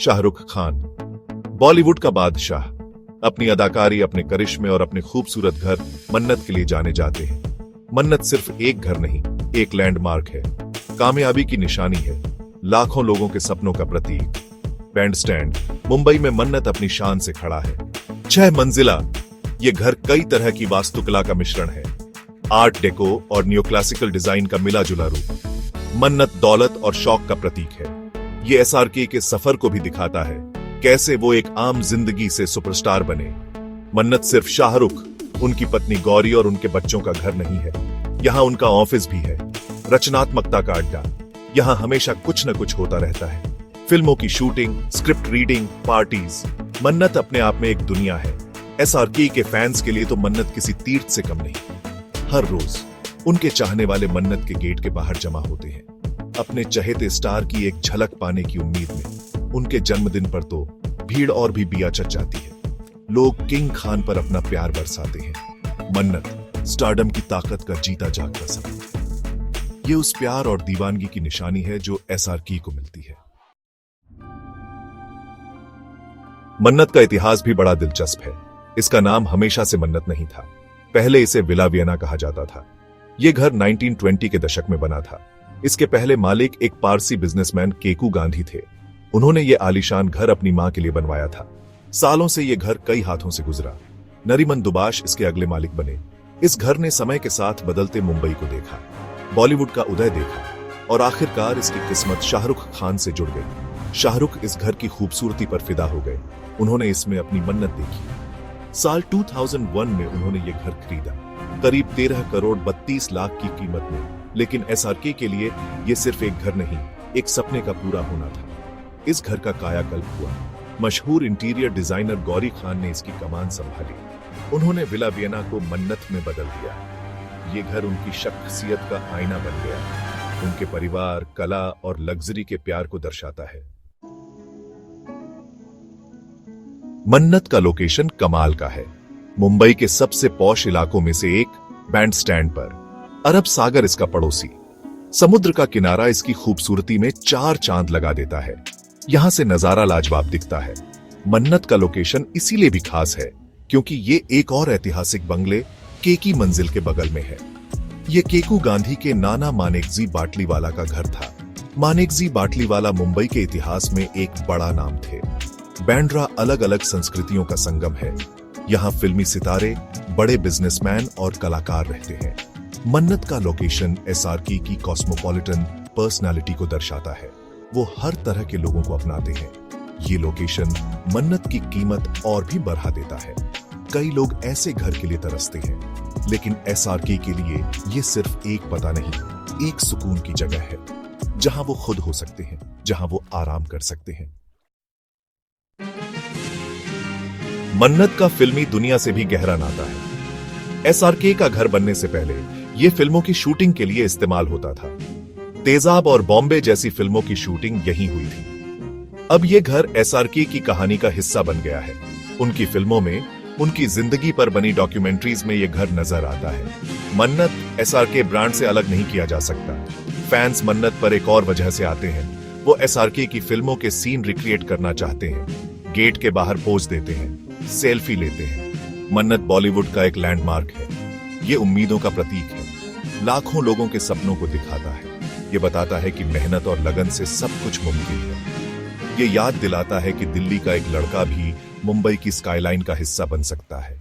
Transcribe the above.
शाहरुख खान, बॉलीवुड का बादशाह, अपनी अदाकारी, अपने करिश्मे और अपने खूबसूरत घर मन्नत के लिए जाने जाते हैं। मन्नत सिर्फ एक घर नहीं, एक लैंडमार्क है, कामयाबी की निशानी है, लाखों लोगों के सपनों का प्रतीक। बैंडस्टैंड, मुंबई में मन्नत अपनी शान से खड़ा है। 6 मंजिला ये घर कई तरह की वास्तुकला का मिश्रण है, आर्ट डेको और न्यू क्लासिकल डिजाइन का मिला जुला रूप। मन्नत दौलत और शौक का प्रतीक है। ये एसआरके के सफर को भी दिखाता है, कैसे वो एक आम जिंदगी से सुपरस्टार बने। मन्नत सिर्फ शाहरुख, उनकी पत्नी गौरी और उनके बच्चों का घर नहीं है, यहाँ उनका ऑफिस भी है, रचनात्मकता का अड्डा। यहाँ हमेशा कुछ न कुछ होता रहता है, फिल्मों की शूटिंग, स्क्रिप्ट रीडिंग, पार्टीज। मन्नत अपने आप में एक दुनिया है। एसआरके के फैंस के लिए तो मन्नत किसी तीर्थ से कम नहीं। हर रोज उनके चाहने वाले मन्नत के गेट के बाहर जमा होते हैं, अपने चहेते स्टार की एक झलक पाने की उम्मीद में। उनके जन्मदिन पर तो भीड़ और भी बिया चढ़ जाती है। लोग किंग खान पर अपना प्यार बरसाते हैं। मन्नत स्टारडम की ताकत का जीता जागता सबूत। ये उस प्यार और दीवानगी की निशानी है जो एसआरके को मिलती है। मन्नत का इतिहास भी बड़ा दिलचस्प है। इसका नाम हमेशा से मन्नत नहीं था। पहले इसे विला वियना कहा जाता था। यह घर 1920 के दशक में बना था। इसके पहले मालिक एक पारसी बिजनेसमैन केकू गांधी थे। उन्होंने ये आलीशान घर अपनी मां के लिए बनवाया था। सालों से यह घर कई हाथों से गुजरा। नरीमन दुबाश इसके अगले मालिक बने। इस घर ने समय के साथ बदलते मुंबई को देखा, बॉलीवुड का उदय देखा और आखिरकार इसकी किस्मत शाहरुख खान से जुड़ गई। शाहरुख इस घर की खूबसूरती पर फिदा हो गए। उन्होंने इसमें अपनी मन्नत देखी। साल 2001 में उन्होंने यह घर खरीदा, करीब 13 करोड़ 32 लाख की कीमत में। लेकिन एसआरके के लिए यह सिर्फ एक घर नहीं, एक सपने का पूरा होना था। इस घर का कायाकल्प हुआ। मशहूर इंटीरियर डिजाइनर गौरी खान ने इसकी कमान संभाली। उन्होंने विला वियना को मन्नत में बदल दिया। ये घर उनकी शख्सियत का आईना बन गया। उनके परिवार, कला और लग्जरी के प्यार को दर्शाता है। मन्नत का लोकेशन कमाल का है। मुंबई के सबसे पॉश इलाकों में से एक, बैंडस्टैंड पर। अरब सागर इसका पड़ोसी। समुद्र का किनारा इसकी खूबसूरती में 4 चांद लगा देता है। यहां से नजारा लाजवाब दिखता है। मन्नत का लोकेशन इसीलिए भी खास है क्योंकि ये एक और ऐतिहासिक बंगले केकी मंजिल के बगल में है। ये केकू गांधी के नाना मानेकजी बाटलीवाला का घर था। मानेकजी बाटलीवाला मुंबई के इतिहास में एक बड़ा नाम थे। बैंड्रा अलग अलग संस्कृतियों का संगम है। यहाँ फिल्मी सितारे, बड़े बिजनेसमैन और कलाकार रहते हैं। मन्नत का लोकेशन एसआरके की कॉस्मोपॉलिटन पर्सनालिटी को दर्शाता है। वो हर तरह के लोगों को अपनाते हैं। ये लोकेशन मन्नत की कीमत और भी बढ़ा देता है। कई लोग ऐसे घर के लिए तरसते हैं, लेकिन एसआरके के लिए ये सिर्फ एक पता नहीं, एक सुकून की जगह है, जहां वो खुद हो सकते हैं, जहां वो आराम कर सकते हैं। मन्नत का फिल्मी दुनिया से भी गहरा नाता है। एसआरके का घर बनने से पहले यह फिल्मों की शूटिंग के लिए इस्तेमाल होता था। तेजाब और बॉम्बे जैसी फिल्मों की शूटिंग यहीं हुई थी। अब यह घर एसआरके की कहानी का हिस्सा बन गया है। उनकी फिल्मों में, उनकी जिंदगी पर बनी डॉक्यूमेंट्रीज में यह घर नजर आता है। मन्नत एसआरके ब्रांड से अलग नहीं किया जा सकता। फैंस मन्नत पर एक और वजह से आते हैं। वो एसआरके की फिल्मों के सीन रिक्रिएट करना चाहते हैं। गेट के बाहर पोज देते हैं, सेल्फी लेते हैं। मन्नत बॉलीवुड का एक लैंडमार्क है। ये उम्मीदों का प्रतीक है, लाखों लोगों के सपनों को दिखाता है। ये बताता है कि मेहनत और लगन से सब कुछ मुमकिन है। ये याद दिलाता है कि दिल्ली का एक लड़का भी मुंबई की स्काईलाइन का हिस्सा बन सकता है।